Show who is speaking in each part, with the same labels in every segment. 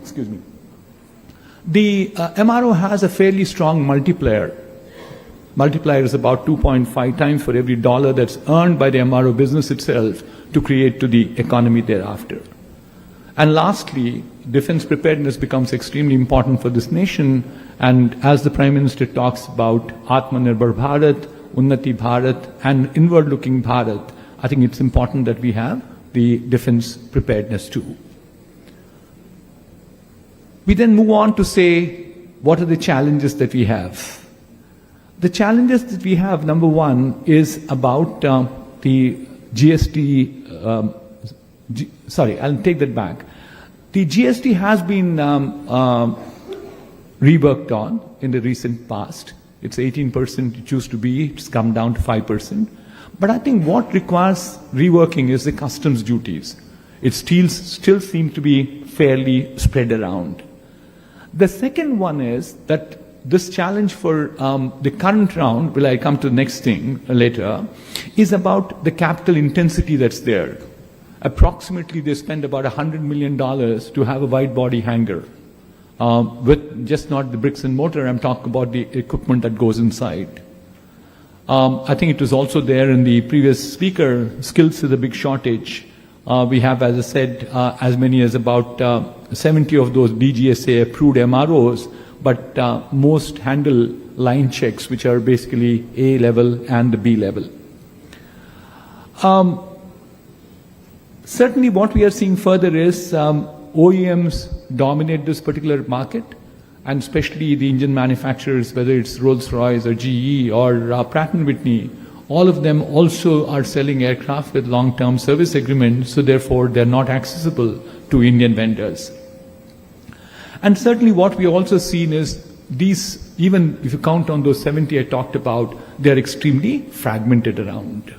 Speaker 1: excuse me. The MRO has a fairly strong multiplier. Multiplier is about 2.5 times for every dollar that's earned by the MRO business itself to create to the economy thereafter. And lastly, defense preparedness becomes extremely important for this nation. And as the Prime Minister talks about Atmanirbhar Bharat, Unnati Bharat, and inward-looking Bharat, I think it's important that we have the defense preparedness too. We then move on to say, what are the challenges that we have? The challenges that we have, number one, is about the GST. Sorry, I'll take that back. The GST has been reworked on in the recent past. It's 18% it used to be, it's come down to 5%. But I think what requires reworking is the customs duties. It still seems to be fairly spread around. The second one is that this challenge for the current round, will I come to the next thing later, is about the capital intensity that's there. Approximately they spend about $100 million to have a wide body hangar. With just not the bricks and mortar, I'm talking about the equipment that goes inside. I think it was also there in the previous speaker, skills is a big shortage. We have, as I said, as many as about 70 of those DGSA approved MROs, but most handle line checks, which are basically A level and the B level. Certainly what we are seeing further is OEMs dominate this particular market, and especially the engine manufacturers, whether it's Rolls-Royce or GE or Pratt & Whitney, all of them also are selling aircraft with long-term service agreements, so therefore they're not accessible to Indian vendors. And certainly what we also seen is these, even if you count on those 70 I talked about, they're extremely fragmented around.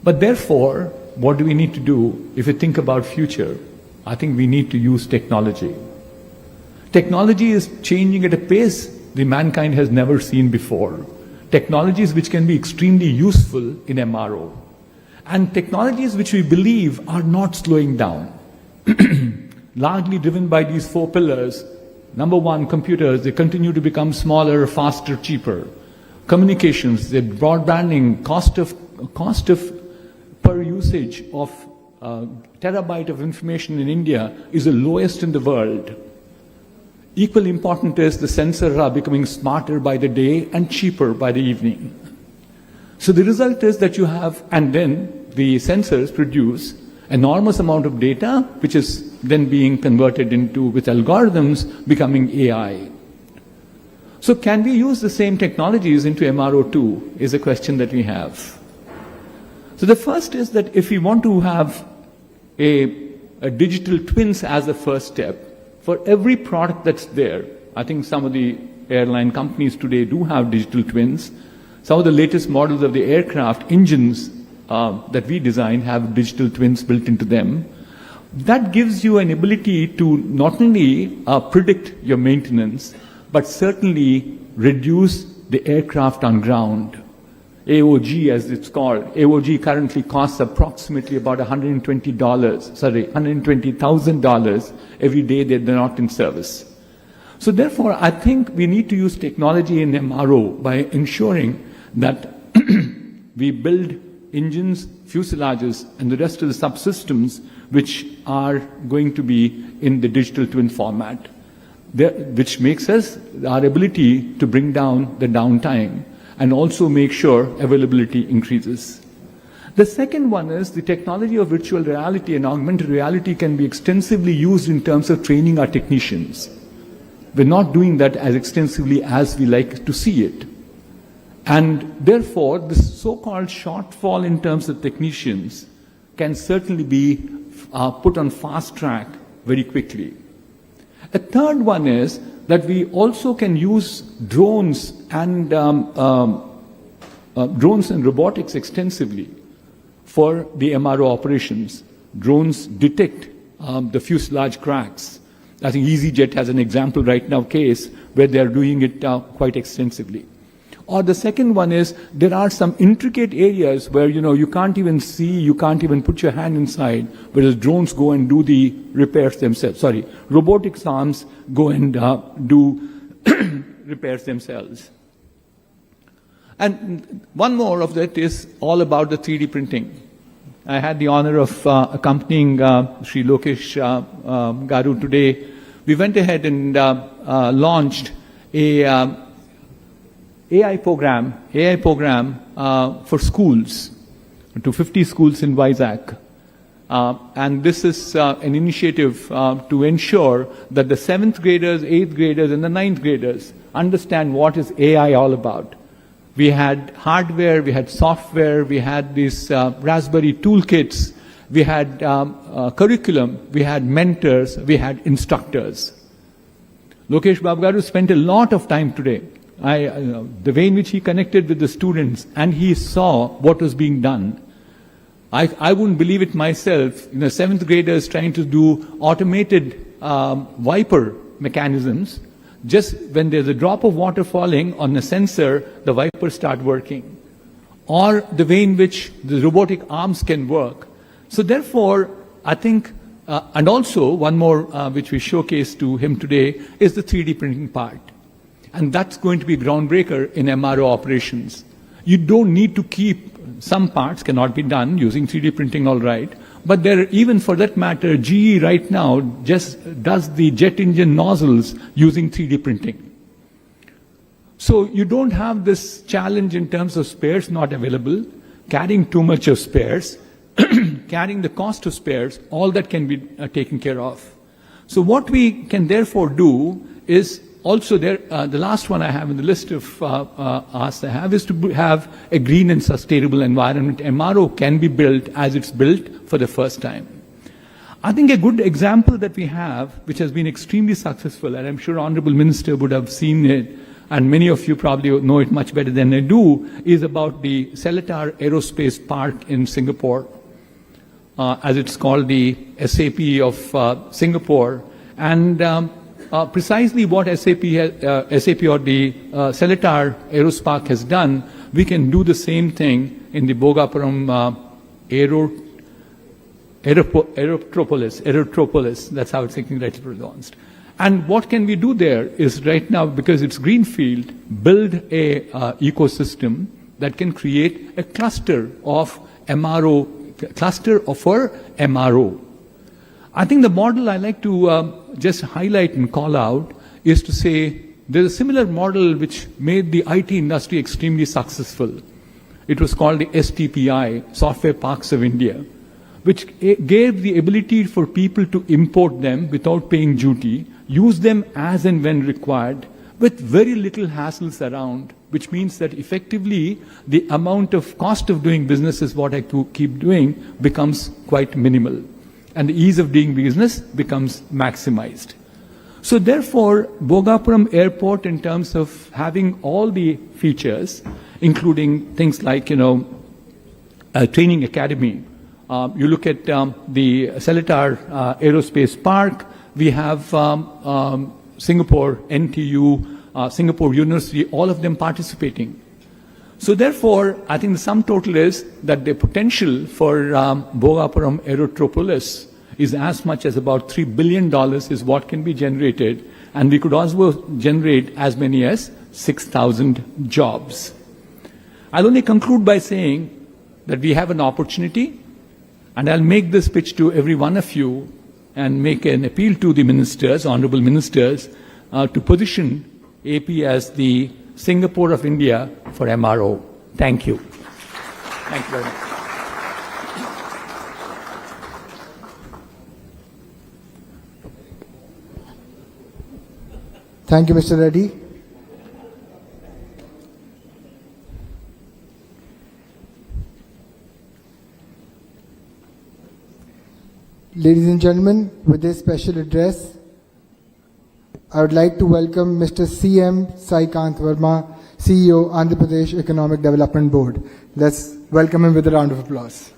Speaker 1: But therefore, what do we need to do if we think about future? I think we need to use technology. Technology is changing at a pace the mankind has never seen before. Technologies which can be extremely useful in MRO. And technologies which we believe are not slowing down. Largely driven by these four pillars. Number one, computers, they continue to become smaller, faster, cheaper. Communications, the broadbanding, cost of per usage of terabyte of information in India is the lowest in the world. Equally important is the sensors are becoming smarter by the day and cheaper by the evening. So the result is that you have, and then the sensors produce enormous amount of data, which is then being converted into, with algorithms, becoming AI. So can we use the same technologies into MRO too, is a question that we have. So the first is that if we want to have a digital twins as a first step, for every product that's there, I think some of the airline companies today do have digital twins. Some of the latest models of the aircraft engines that we design have digital twins built into them. That gives you an ability to not only predict your maintenance, but certainly reduce the aircraft on ground. AOG, as it's called. AOG currently costs approximately about $120,000 every day that they're not in service. So therefore, I think we need to use technology in MRO by ensuring that we build engines, fuselages, and the rest of the subsystems which are going to be in the digital twin format, which makes us our ability to bring down the downtime and also make sure availability increases. The second one is the technology of virtual reality and augmented reality can be extensively used in terms of training our technicians. We're not doing that as extensively as we like to see it. And therefore, this so-called shortfall in terms of technicians can certainly be put on fast track very quickly. A third one is that we also can use drones and robotics extensively for the MRO operations. Drones detect the fuselage cracks. I think EasyJet has an example right now case where they are doing it quite extensively. Or the second one is there are some intricate areas where, you can't even see, you can't even put your hand inside, whereas drones go and do the repairs themselves. Sorry, robotics arms go and do repairs themselves. And one more of that is all about the 3D printing. I had the honor of accompanying Sri Lokesh Garu today. We went ahead and launched a AI program for schools, to 50 schools in Vizag. And this is an initiative to ensure that the 7th graders, 8th graders, and the 9th graders understand what is AI all about. We had hardware, we had software, we had these Raspberry toolkits, we had curriculum, we had mentors, we had instructors. Lokesh Babgaru spent a lot of time today. The way in which he connected with the students and he saw what was being done. I wouldn't believe it myself, 7th graders trying to do automated wiper mechanisms. Just when there's a drop of water falling on a sensor, the wipers start working. Or the way in which the robotic arms can work. So therefore, I think, and also one more which we showcased to him today is the 3D printing part. And that's going to be groundbreaker in MRO operations. You don't need to keep, some parts cannot be done using 3D printing, all right. But there, even for that matter, GE right now just does the jet engine nozzles using 3D printing. So you don't have this challenge in terms of spares not available, carrying too much of spares, carrying the cost of spares, all that can be taken care of. So what we can therefore do is also there, the last one I have in the list of asks I have is to have a green and sustainable environment. MRO can be built as it's built for the first time. I think a good example that we have, which has been extremely successful, and I'm sure Honorable Minister would have seen it, and many of you probably know it much better than I do, is about the Seletar Aerospace Park in Singapore, as it's called the SAP of Singapore. And precisely what SAP or the Seletar Aerospark has done, we can do the same thing in the Bhogapuram Aerotropolis, that's how it's rightly pronounced. And what can we do there is right now, because it's greenfield, build a ecosystem that can create a cluster of MRO, for MRO. I think the model I like to just highlight and call out is to say there's a similar model which made the IT industry extremely successful. It was called the STPI, Software Parks of India, which gave the ability for people to import them without paying duty, use them as and when required, with very little hassles around, which means that effectively the amount of cost of doing business is what I keep doing becomes quite minimal. And the ease of doing business becomes maximized. So therefore, Bhogapuram Airport, in terms of having all the features, including things like, a training academy. You look at the Seletar Aerospace Park, we have Singapore, NTU, Singapore University, all of them participating. So therefore, I think the sum total is that the potential for Bhogapuram Aerotropolis is as much as about $3 billion is what can be generated, and we could also generate as many as 6,000 jobs. I'll only conclude by saying that we have an opportunity, and I'll make this pitch to every one of you and make an appeal to the ministers, honorable ministers, to position AP as the Singapore of India for MRO. Thank you. Thank you very much.
Speaker 2: Thank you, Mr. Reddy. Ladies and gentlemen, with this special address, I would like to welcome Mr. C.M. Sai Kant Verma, CEO, Andhra Pradesh Economic Development Board. Let's welcome him with a round of applause.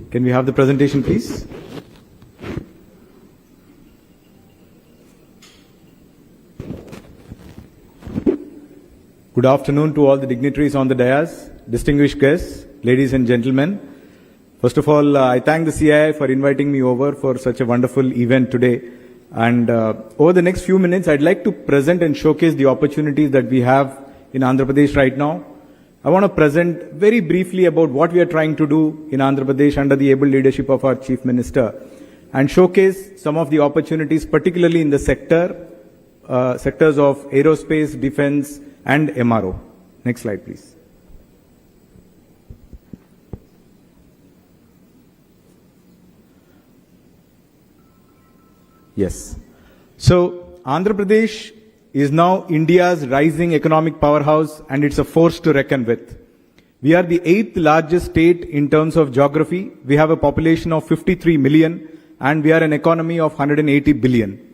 Speaker 3: Can we have the presentation, please? Good afternoon to all the dignitaries on the dais, distinguished guests, ladies and gentlemen. First of all, I thank the CII for inviting me over for such a wonderful event today. And over the next few minutes, I'd like to present and showcase the opportunities that we have in Andhra Pradesh right now. I want to present very briefly about what we are trying to do in Andhra Pradesh under the able leadership of our Chief Minister, and showcase some of the opportunities, particularly in the sectors of aerospace, defense, and MRO. Next slide, please. Yes. So, Andhra Pradesh is now India's rising economic powerhouse, and it's a force to reckon with. We are the 8th largest state in terms of geography. We have a population of 53 million, and we are an economy of 180 billion.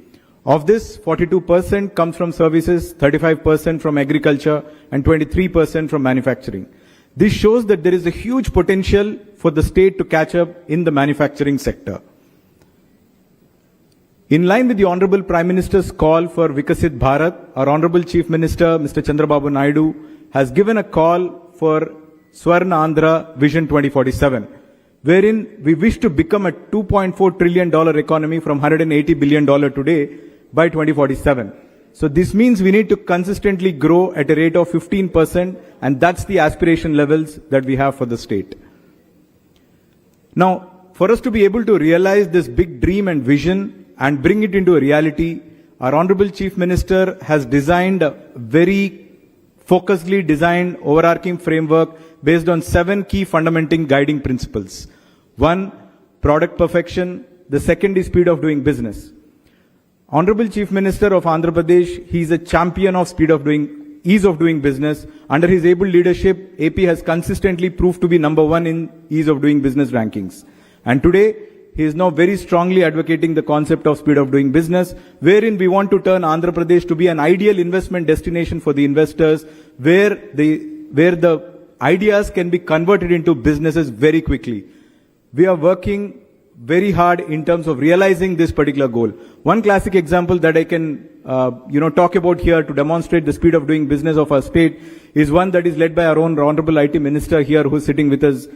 Speaker 3: Of this, 42% comes from services, 35% from agriculture, and 23% from manufacturing. This shows that there is a huge potential for the state to catch up in the manufacturing sector. In line with the Honorable Prime Minister's call for Vikasit Bharat, our Honorable Chief Minister, Mr. Chandrababu Naidu, has given a call for Swarna Andhra Vision 2047, wherein we wish to become a $2.4 trillion economy from $180 billion today by 2047. So this means we need to consistently grow at a rate of 15%, and that's the aspiration levels that we have for the state. Now, for us to be able to realize this big dream and vision and bring it into a reality, our Honorable Chief Minister has designed a very focusedly designed overarching framework based on 7 key fundamental guiding principles. 1, product perfection. The second is speed of doing business. Honorable Chief Minister of Andhra Pradesh, he is a champion of ease of doing business. Under his able leadership, AP has consistently proved to be number 1 in ease of doing business rankings. And today, he is now very strongly advocating the concept of speed of doing business, wherein we want to turn Andhra Pradesh to be an ideal investment destination for the investors, where the ideas can be converted into businesses very quickly. We are working very hard in terms of realizing this particular goal. One classic example that I can talk about here to demonstrate the speed of doing business of our state is one that is led by our own Honorable IT Minister here, who is sitting with us,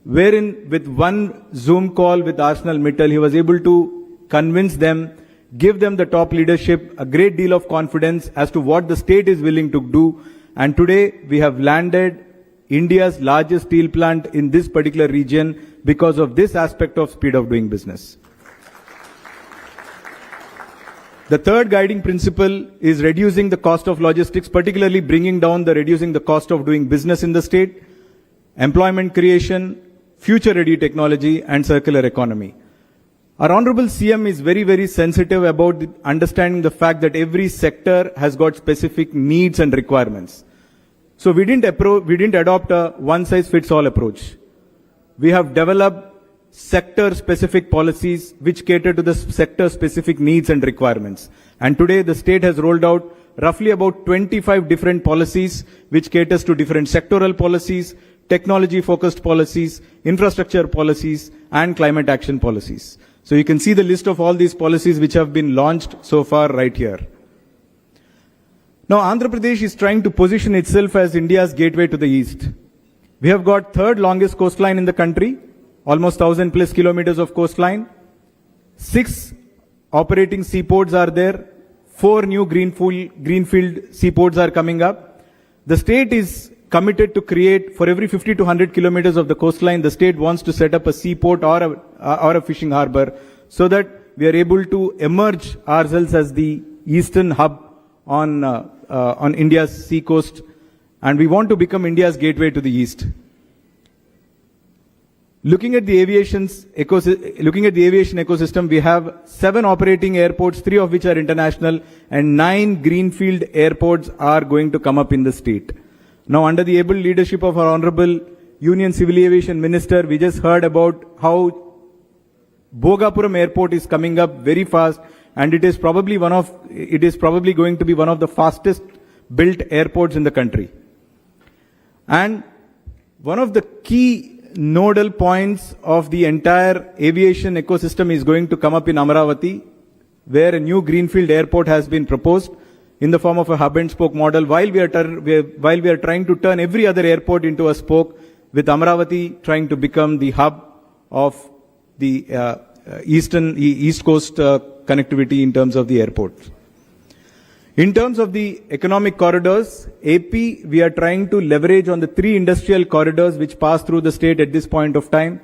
Speaker 3: wherein with one Zoom call with Arsenal Mittal, he was able to convince them, give them the top leadership, a great deal of confidence as to what the state is willing to do. And today we have landed India's largest steel plant in this particular region because of this aspect of speed of doing business. The third guiding principle is reducing the cost of logistics, particularly reducing the cost of doing business in the state, employment creation, future-ready technology, and circular economy. Our Honorable CM is very, very sensitive about understanding the fact that every sector has got specific needs and requirements. So we didn't adopt a one-size-fits-all approach. We have developed sector-specific policies which cater to the sector-specific needs and requirements. And today the state has rolled out roughly about 25 different policies which caters to different sectoral policies, technology-focused policies, infrastructure policies, and climate action policies. So you can see the list of all these policies which have been launched so far right here. Now, Andhra Pradesh is trying to position itself as India's gateway to the east. We have got 3rd longest coastline in the country, almost 1,000+ kilometers of coastline. 6 operating seaports are there. 4 new greenfield seaports are coming up. The state is committed to create, for every 50 to 100 kilometers of the coastline, the state wants to set up a seaport or a fishing harbor, so that we are able to emerge ourselves as the eastern hub on India's sea coast, and we want to become India's gateway to the east. Looking at the aviation ecosystem, we have 7 operating airports, 3 of which are international, and 9 greenfield airports are going to come up in the state. Now, under the able leadership of our Honorable Union Civil Aviation Minister, we just heard about how Bhogapuram Airport is coming up very fast, and it is probably going to be one of the fastest built airports in the country. And one of the key nodal points of the entire aviation ecosystem is going to come up in Amaravati, where a new greenfield airport has been proposed. in the form of a hub and spoke model, while we are trying to turn every other airport into a spoke, with Amaravati trying to become the hub of the East Coast connectivity in terms of the airports. In terms of the economic corridors, AP, we are trying to leverage on the 3 industrial corridors which pass through the state at this point of time.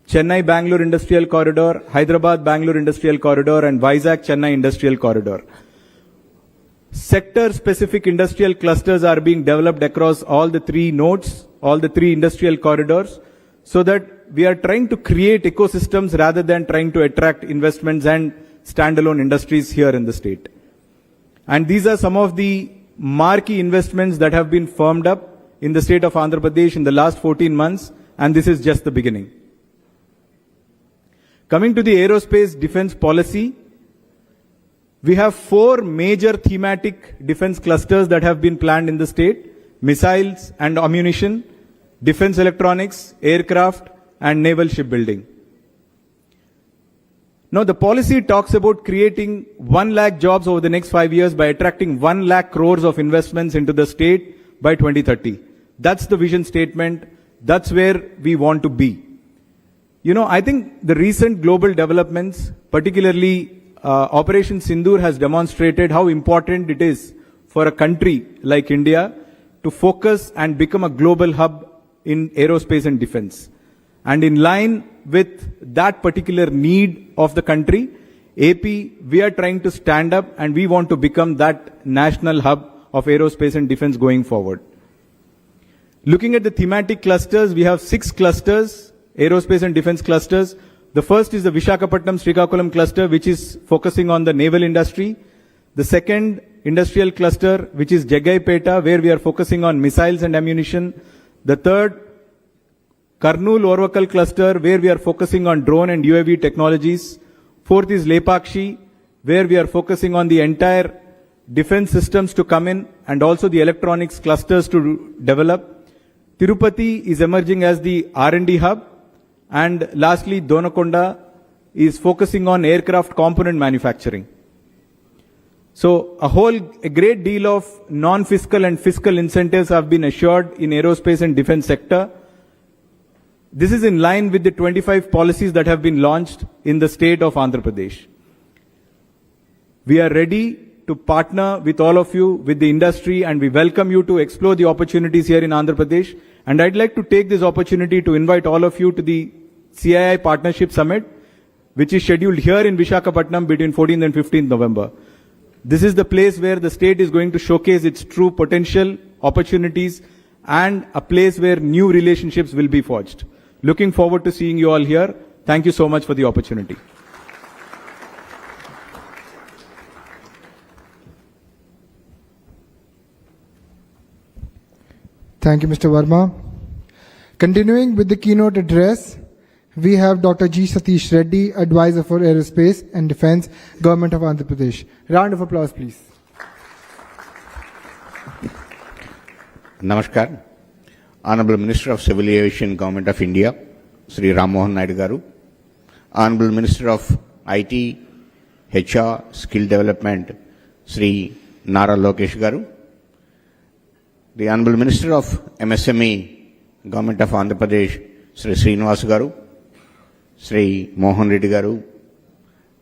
Speaker 3: Chennai-Bangalore Industrial Corridor, Hyderabad-Bangalore Industrial Corridor, and Vizag-Chennai Industrial Corridor. Sector-specific industrial clusters are being developed across all the 3 nodes, all the 3 industrial corridors, so that we are trying to create ecosystems rather than trying to attract investments and standalone industries here in the state. And these are some of the marquee investments that have been firmed up in the state of Andhra Pradesh in the last 14 months, and this is just the beginning. Coming to the aerospace defense policy, we have 4 major thematic defense clusters that have been planned in the state: missiles and ammunition, defense electronics, aircraft, and naval shipbuilding. Now, the policy talks about creating 1 lakh jobs over the next 5 years by attracting 1 lakh crores of investments into the state by 2030. That's the vision statement. That's where we want to be. You know, I think the recent global developments, particularly Operation Sindoor, has demonstrated how important it is for a country like India to focus and become a global hub in aerospace and defense. And in line with that particular need of the country, AP, we are trying to stand up and we want to become that national hub of aerospace and defense going forward. Looking at the thematic clusters, we have 6 clusters, aerospace and defense clusters. The first is the Visakhapatnam Srikakulam cluster, which is focusing on the naval industry. The second industrial cluster, which is Jagaipeta, where we are focusing on missiles and ammunition. The third, Karnool Orvakal cluster, where we are focusing on drone and UAV technologies. Fourth is Lepakshi, where we are focusing on the entire defense systems to come in and also the electronics clusters to develop. Tirupati is emerging as the R&D hub. And lastly, Donakonda is focusing on aircraft component manufacturing. So a great deal of non-fiscal and fiscal incentives have been assured in aerospace and defense sector. This is in line with the 25 policies that have been launched in the state of Andhra Pradesh. We are ready to partner with all of you, with the industry, and we welcome you to explore the opportunities here in Andhra Pradesh. And I'd like to take this opportunity to invite all of you to the CII Partnership Summit, which is scheduled here in Visakhapatnam between 14th and 15th November. This is the place where the state is going to showcase its true potential, opportunities, and a place where new relationships will be forged. Looking forward to seeing you all here. Thank you so much for the opportunity.
Speaker 2: Thank you, Mr. Verma. Continuing with the keynote address, we have Dr. G. Satish Reddy, Advisor for Aerospace and Defense, Government of Andhra Pradesh. Round of applause, please.
Speaker 4: Namaskar. Honorable Minister of Civil Aviation, Government of India, Sri Ram Mohan Naidu Garu. Honorable Minister of IT, HR, Skill Development, Sri Nara Lokesh Garu. The Honorable Minister of MSME, Government of Andhra Pradesh, Sri Srinivas Garu, Sri Mohan Reddy Garu,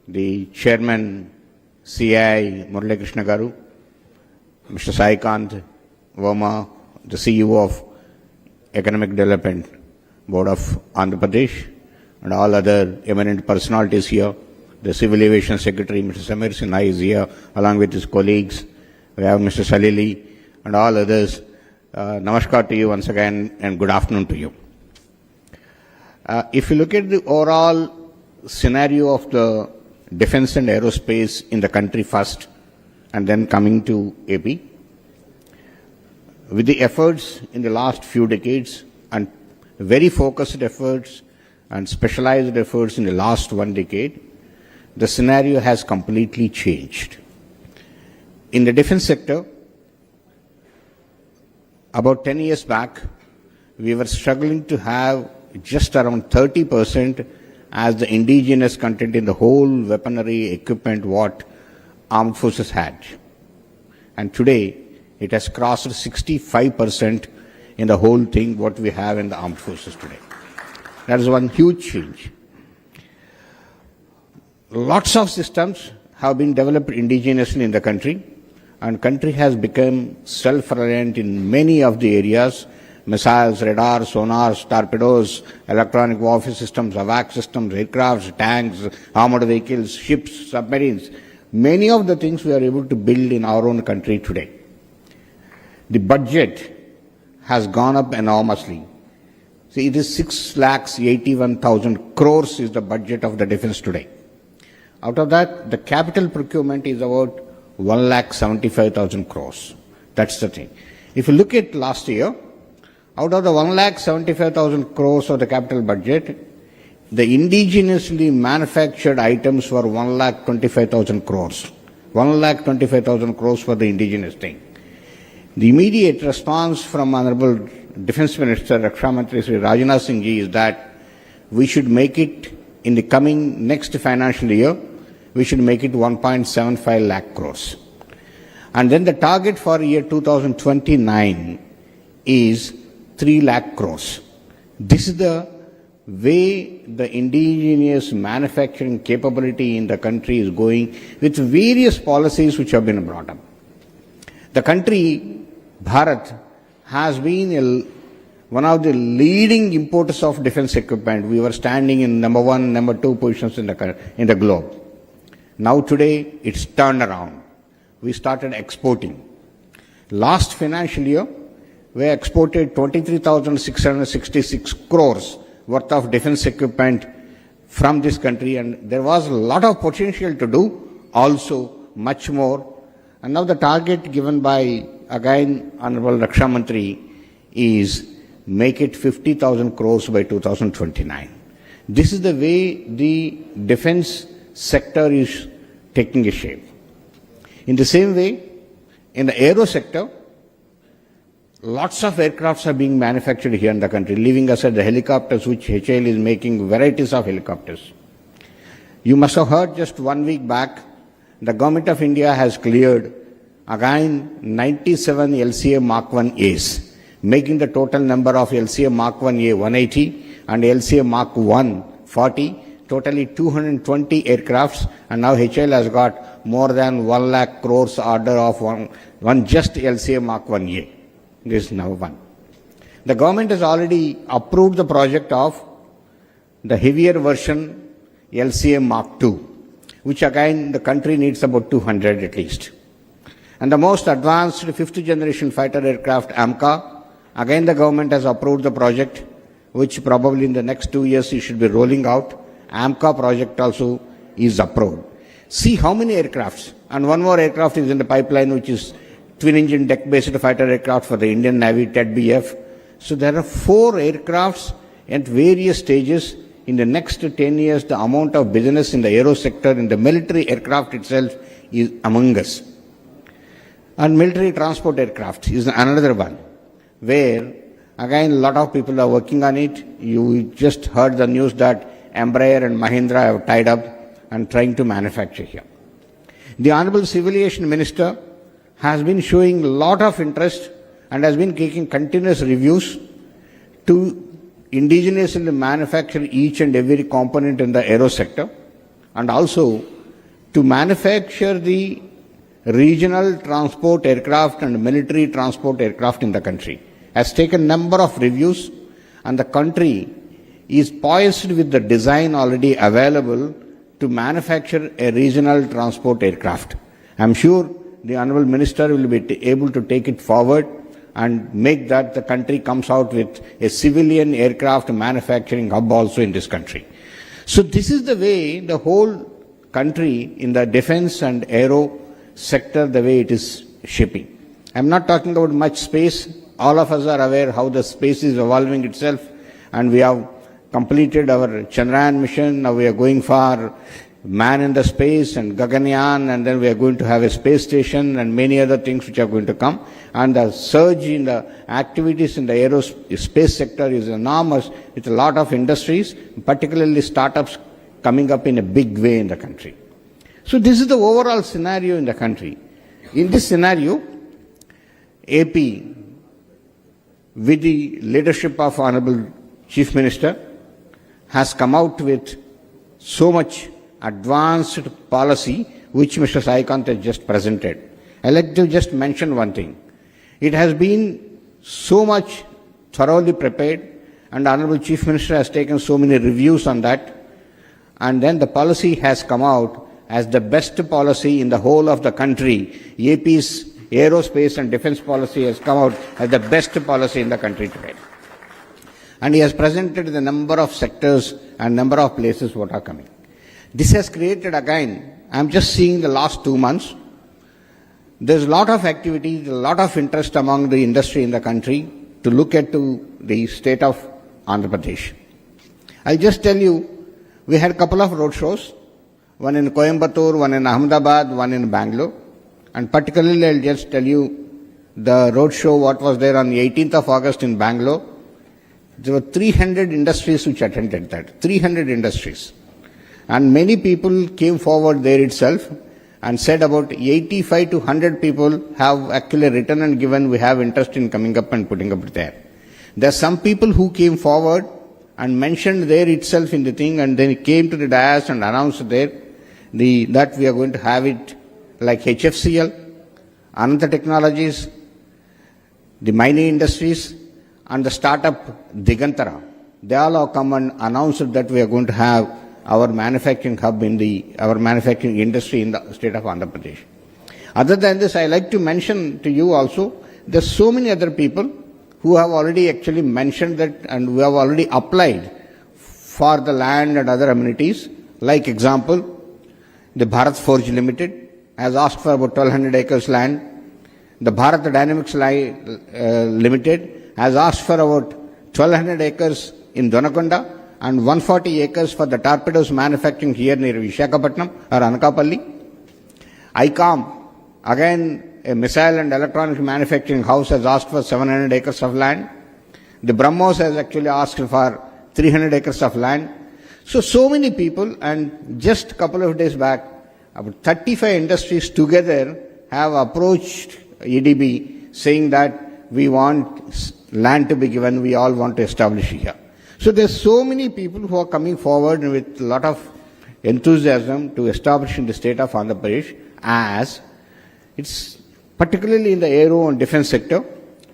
Speaker 4: the Chairman, CII, Murali Krishna Garu, Mr. Sai Kant Verma, the CEO of Economic Development Board of Andhra Pradesh, and all other eminent personalities here. The Civil Aviation Secretary, Mr. Samir Sinha, is here, along with his colleagues. We have Mr. Salili, and all others. Namaskar to you once again, and good afternoon to you. If you look at the overall scenario of the defense and aerospace in the country first, and then coming to AP, with the efforts in the last few decades and very focused efforts and specialized efforts in the last 1 decade, the scenario has completely changed. In the defense sector, about 10 years back, we were struggling to have just around 30% as the indigenous content in the whole weaponry equipment what armed forces had. And today, it has crossed 65% in the whole thing, what we have in the armed forces today. That is one huge change. Lots of systems have been developed indigenously in the country, and country has become self-reliant in many of the areas: missiles, radars, sonars, torpedoes, electronic warfare systems, AVAC systems, aircrafts, tanks, armored vehicles, ships, submarines. Many of the things we are able to build in our own country today. The budget has gone up enormously. See, it is 6,81,000 crores is the budget of the defense today. Out of that, the capital procurement is about 1,75,000 crores. That's the thing. If you look at last year, out of the 1,75,000 crores of the capital budget, the indigenously manufactured items were 1,25,000 crores. 1,25,000 crores for the indigenous thing. The immediate response from Honorable Defense Minister Raksha Mantri Sri Rajnath Singh ji is that we should make it in the coming next financial year, we should make it 1.75 lakh crores. And then the target for year 2029 is 3 lakh crores. This is the way the indigenous manufacturing capability in the country is going, with various policies which have been brought up. The country, Bharat, has been one of the leading importers of defense equipment. We were standing in number 1, number 2 positions in the globe. Now today, it's turned around. We started exporting. Last financial year, we exported 23,666 crores worth of defense equipment from this country, and there was a lot of potential to do, also much more. And now the target given by, again, Honorable Raksha Mantri is make it 50,000 crores by 2029. This is the way the defense sector is taking a shape. In the same way, in the aero sector, lots of aircrafts are being manufactured here in the country, leaving aside the helicopters, which HAL is making varieties of helicopters. You must have heard just 1 week back, the Government of India has cleared again 97 LCA Mark 1As, making the total number of LCA Mark 1A 180 and LCA Mark 1 40, totally 220 aircrafts, and now HAL has got more than 1 lakh crores order of one just LCA Mark 1A. This is number one. The government has already approved the project of the heavier version LCA Mark 2, which again the country needs about 200 at least. And the most advanced 5th generation fighter aircraft AMCA, again the government has approved the project, which probably in the next 2 years it should be rolling out. AMCA project also is approved. See how many aircrafts, and one more aircraft is in the pipeline, which is twin-engine deck-based fighter aircraft for the Indian Navy, TED-BF. So there are 4 aircrafts at various stages. In the next 10 years, the amount of business in the aero sector, in the military aircraft itself, is among us. And military transport aircraft is another one, where again a lot of people are working on it. You just heard the news that Embraer and Mahindra have tied up and trying to manufacture here. The Honorable Civil Aviation Minister has been showing a lot of interest and has been taking continuous reviews to indigenously manufacture each and every component in the aero sector, and also to manufacture the regional transport aircraft and military transport aircraft in the country. Has taken number of reviews, and the country is poised with the design already available to manufacture a regional transport aircraft. I am sure the Honorable Minister will be able to take it forward and make that the country comes out with a civilian aircraft manufacturing hub also in this country. So this is the way the whole country in the defense and aero sector, the way it is shaping. I am not talking about much space. All of us are aware how the space is evolving itself, and we have completed our Chandrayaan mission. Now we are going for man in the space and Gaganyaan, and then we are going to have a space station and many other things which are going to come. And the surge in the activities in the aerospace sector is enormous, with a lot of industries, particularly startups, coming up in a big way in the country. So this is the overall scenario in the country. In this scenario, AP, with the leadership of Honorable Chief Minister, has come out with so much advanced policy which Mr. Saikant has just presented. I'd like to just mention one thing. It has been so much thoroughly prepared, and Honorable Chief Minister has taken so many reviews on that, and then the policy has come out as the best policy in the whole of the country. AP's aerospace and defense policy has come out as the best policy in the country today. And he has presented the number of sectors and number of places what are coming. This has created again, I'm just seeing the last 2 months, there's a lot of activity, a lot of interest among the industry in the country to look at to the state of Andhra Pradesh. I'll just tell you, we had a couple of road shows, one in Coimbatore, one in Ahmedabad, one in Bangalore. And particularly, I'll just tell you the road show, what was there on the 18th of August in Bangalore. There were 300 industries which attended that, 300 industries. And many people came forward there itself and said about 85 to 100 people have actually written and given, we have interest in coming up and putting up there. There are some people who came forward and mentioned there itself in the thing, and then came to the dais and announced there that we are going to have it like HFCL, Ananta Technologies, the mining industries, and the startup Digantara. They all have come and announced that we are going to have our manufacturing hub our manufacturing industry in the state of Andhra Pradesh. Other than this, I like to mention to you also, there's so many other people who have already actually mentioned that and who have already applied for the land and other amenities. Like example, the Bharat Forge Limited has asked for about 1200 acres land. The Bharat Dynamics Limited has asked for about 1200 acres in Donakonda and 140 acres for the torpedoes manufacturing here near Visakhapatnam or Anakapalli. ICOM, again a missile and electronic manufacturing house, has asked for 700 acres of land. The BrahMos has actually asked for 300 acres of land. So many people, and just a couple of days back, about 35 industries together have approached EDB saying that we want land to be given, we all want to establish here. So there's so many people who are coming forward with a lot of enthusiasm to establish in the state of Andhra Pradesh, as it's particularly in the aero and defense sector.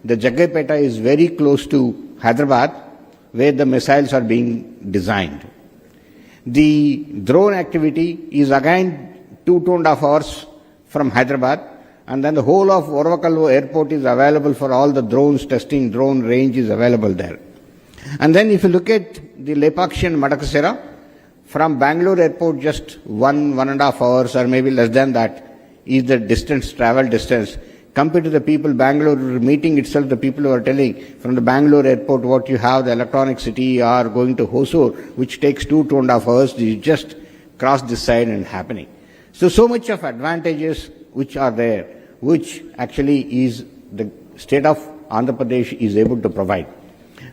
Speaker 4: The Jagaipeta is very close to Hyderabad, where the missiles are being designed. The drone activity is again 2.5 hours from Hyderabad, and then the whole of Orvakallu airport is available for all the drones testing, drone range is available there. And then if you look at the Lepakshi and Madakasera, from Bangalore airport just 1.5 hours or maybe less than that is the distance, travel distance. Compared to the people, Bangalore meeting itself, the people who are telling from the Bangalore airport what you have, the electronic city, are going to Hosur, which takes 2.5 hours, you just cross this side and happening. So much of advantages which are there, which actually is the state of Andhra Pradesh is able to provide.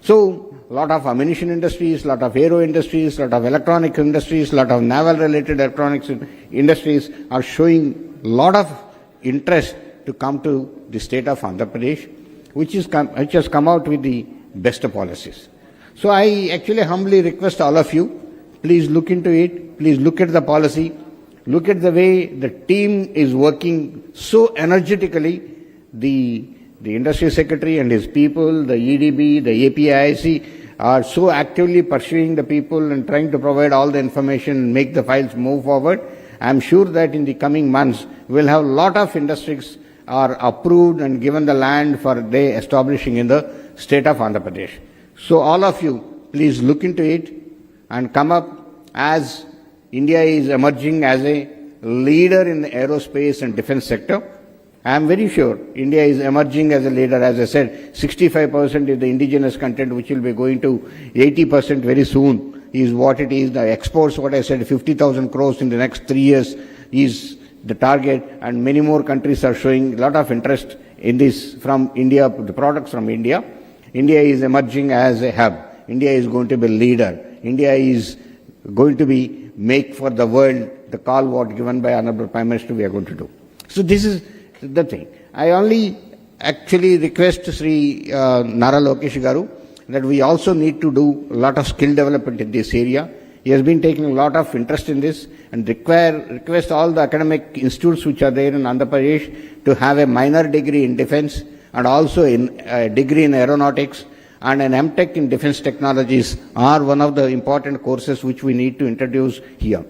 Speaker 4: So, a lot of ammunition industries, a lot of aero industries, a lot of electronic industries, a lot of naval-related electronics industries are showing a lot of interest to come to the state of Andhra Pradesh, which has come out with the best policies. So I actually humbly request all of you, please look into it, please look at the policy, look at the way the team is working so energetically, the industry secretary and his people, the EDB, the APIIC are so actively pursuing the people and trying to provide all the information and make the files move forward. I am sure that in the coming months, we'll have a lot of industries are approved and given the land for they establishing in the state of Andhra Pradesh. So all of you, please look into it and come up, as India is emerging as a leader in the aerospace and defense sector. I am very sure India is emerging as a leader. As I said, 65% is the indigenous content, which will be going to 80% very soon, is what it is. The exports, what I said, 50,000 crores in the next 3 years is the target, and many more countries are showing a lot of interest in this from India, the products from India. India is emerging as a hub. India is going to be a leader. India is going to be make for the world the call what given by Honorable Prime Minister we are going to do. So this is the thing. I only actually request Sri Nara Lokesh Garu that we also need to do a lot of skill development in this area. He has been taking a lot of interest in this and request all the academic institutes which are there in Andhra Pradesh to have a minor degree in defense and also in a degree in aeronautics and an MTech in defense technologies are one of the important courses which we need to introduce here.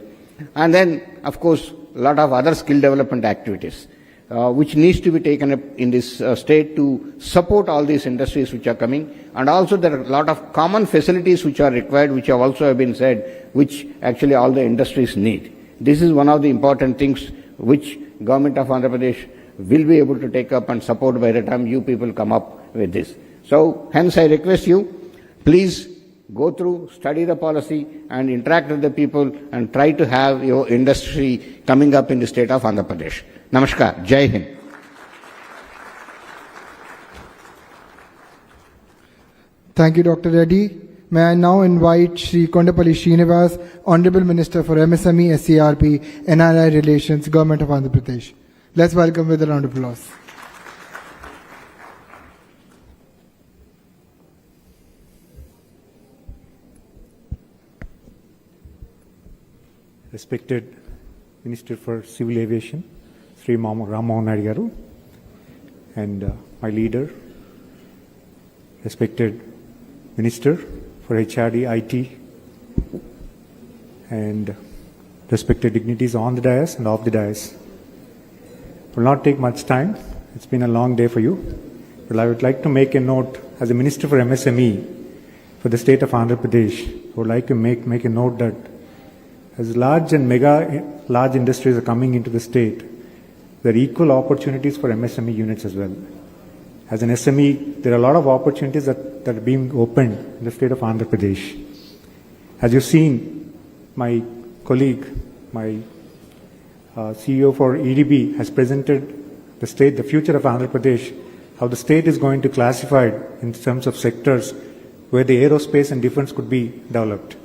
Speaker 4: And then, of course, a lot of other skill development activities which needs to be taken up in this state to support all these industries which are coming. And also there are a lot of common facilities which are required, which have also been said, which actually all the industries need. This is one of the important things which Government of Andhra Pradesh will be able to take up and support by the time you people come up with this. So hence I request you, please go through, study the policy and interact with the people and try to have your industry coming up in the state of Andhra Pradesh. Namaskar. Jai Hind.
Speaker 2: Thank you, Dr. Reddy. May I now invite Shri Kondapalli Srinivas, Honorable Minister for MSME, SCRP, NRI Relations, Government of Andhra Pradesh. Let's welcome with a round of applause.
Speaker 5: Respected Minister for Civil Aviation, Sri Ramohan Naidu Garu, and my leader, respected Minister for HRD, IT, and respected dignitaries on the dais and off the dais. It will not take much time. It's been a long day for you. But I would like to make a note as a Minister for MSME for the state of Andhra Pradesh. I would like to make a note that as large and large industries are coming into the state, there are equal opportunities for MSME units as well. As an SME, there are a lot of opportunities that are being opened in the state of Andhra Pradesh. As you've seen, my colleague, my CEO for EDB has presented the future of Andhra Pradesh, how the state is going to classify in terms of sectors where the aerospace and defense could be developed.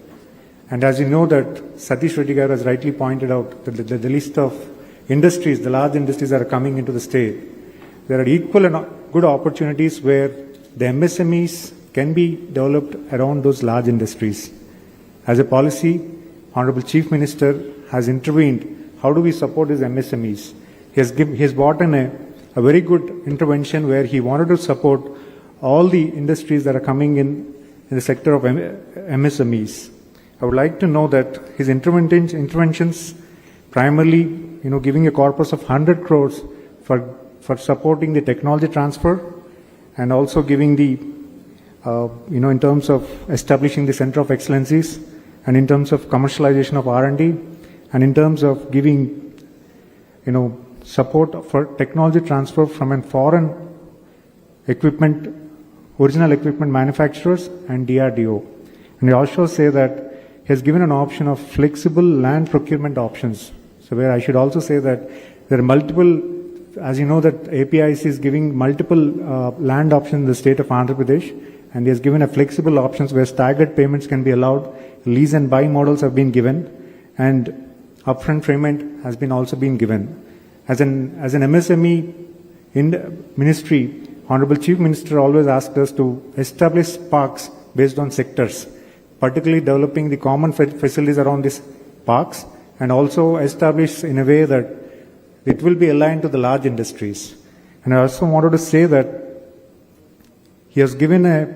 Speaker 5: And as you know that Satish Reddy Garu has rightly pointed out that the list of industries, the large industries that are coming into the state, there are equal and good opportunities where the MSMEs can be developed around those large industries. As a policy, Honorable Chief Minister has intervened. How do we support his MSMEs? He has brought in a very good intervention where he wanted to support all the industries that are coming in the sector of MSMEs. I would like to know that his interventions primarily, giving a corpus of 100 crores for supporting the technology transfer and also giving the, in terms of establishing the center of excellencies and in terms of commercialization of R&D and in terms of giving, support for technology transfer from a foreign original equipment manufacturers and DRDO. And we also say that he has given an option of flexible land procurement options. So where I should also say that there are multiple, as you know that APIC is giving multiple land options in the state of Andhra Pradesh, and he has given a flexible options where staggered payments can be allowed, lease and buy models have been given, and upfront payment has been also been given. As an MSME ministry, Honorable Chief Minister always asked us to establish parks based on sectors, particularly developing the common facilities around these parks and also establish in a way that it will be aligned to the large industries. And I also wanted to say that he has given a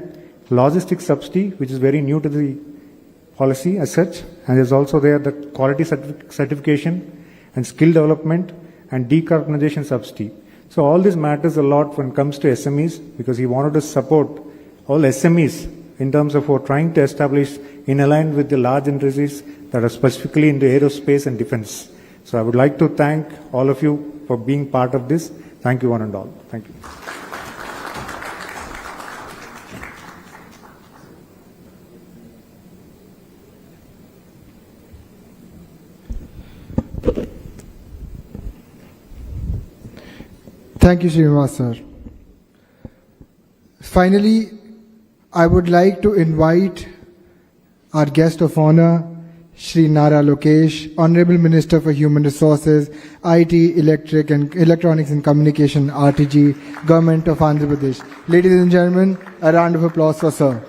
Speaker 5: logistics subsidy, which is very new to the policy as such, and there's also there the quality certification and skill development and decarbonization subsidy. So all this matters a lot when it comes to SMEs because he wanted to support all SMEs in terms of trying to establish in alignment with the large industries that are specifically into aerospace and defense. So I would like to thank all of you for being part of this. Thank you one and all. Thank you.
Speaker 2: Thank you, Srinivas sir. Finally, I would like to invite our guest of honor, Shri Nara Lokesh, Honorable Minister for Human Resources, IT, Electronics and Communication, RTG, Government of Andhra Pradesh. Ladies and gentlemen, a round of applause for Sir.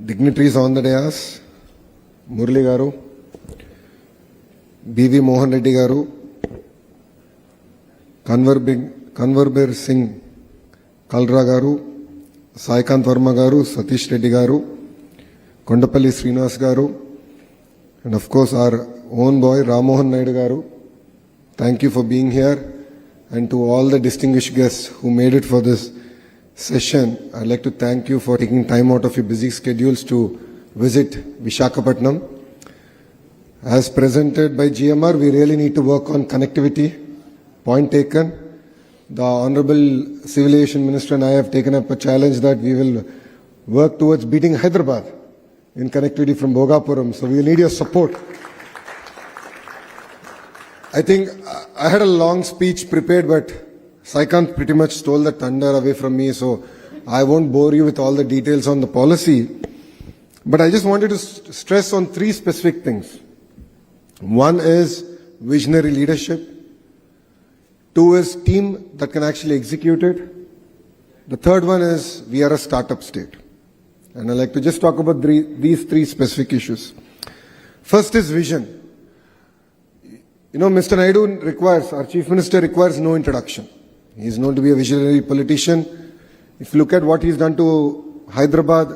Speaker 6: Dignitaries on the dais, Murli Garu, B.V. Mohan Reddy Garu, Kanwarbir Singh Kalra Garu, Saikant Verma Garu, Satish Reddy Garu, Kondapalli Srinivas Garu, and of course our own boy Ramohan Naidu Garu. Thank you for being here, and to all the distinguished guests who made it for this session, I'd like to thank you for taking time out of your busy schedules to visit Visakhapatnam. As presented by GMR, we really need to work on connectivity. Point taken. The Honorable Civil Aviation Minister and I have taken up a challenge that we will work towards beating Hyderabad in connectivity from Bhogapuram. So we will need your support. I think I had a long speech prepared, but Saikant pretty much stole the thunder away from me, so I won't bore you with all the details on the policy. But I just wanted to stress on three specific things. One is visionary leadership. Two is team that can actually execute it. The third one is we are a startup state. And I'd like to just talk about these three specific issues. First is vision. You know, Mr. Naidu requires, our Chief Minister requires no introduction. He is known to be a visionary politician. If you look at what he's done to Hyderabad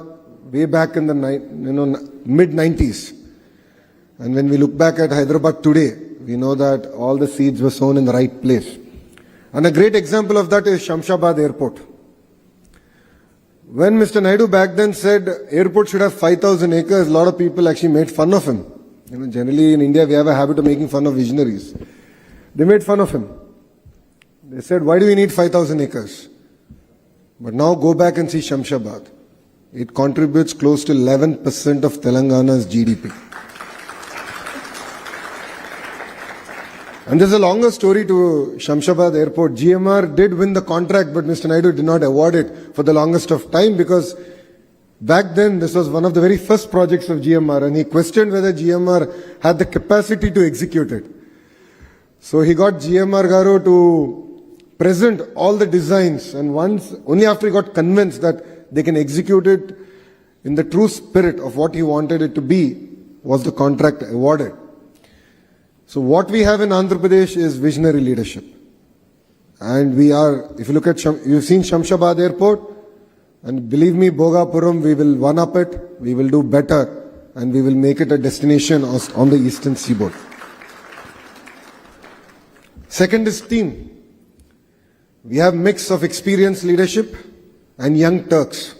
Speaker 6: way back in the mid-90s, and when we look back at Hyderabad today, we know that all the seeds were sown in the right place. And a great example of that is Shamshabad Airport. When Mr. Naidu back then said airport should have 5,000 acres, a lot of people actually made fun of him. You know, generally in India we have a habit of making fun of visionaries. They made fun of him. They said, why do we need 5,000 acres? But now go back and see Shamshabad. It contributes close to 11% of Telangana's GDP. And there's a longer story to Shamshabad Airport. GMR did win the contract, but Mr. Naidu did not award it for the longest of time because back then this was one of the very first projects of GMR, and he questioned whether GMR had the capacity to execute it. So he got GMR Garu to present all the designs, and only after he got convinced that they can execute it in the true spirit of what he wanted it to be, was the contract awarded. So what we have in Andhra Pradesh is visionary leadership. And we are, if you look at, you've seen Shamshabad Airport, and believe me, Bhogapuram, we will one-up it, we will do better, and we will make it a destination on the eastern seaboard. Second is team. We have mix of experienced leadership and young Turks.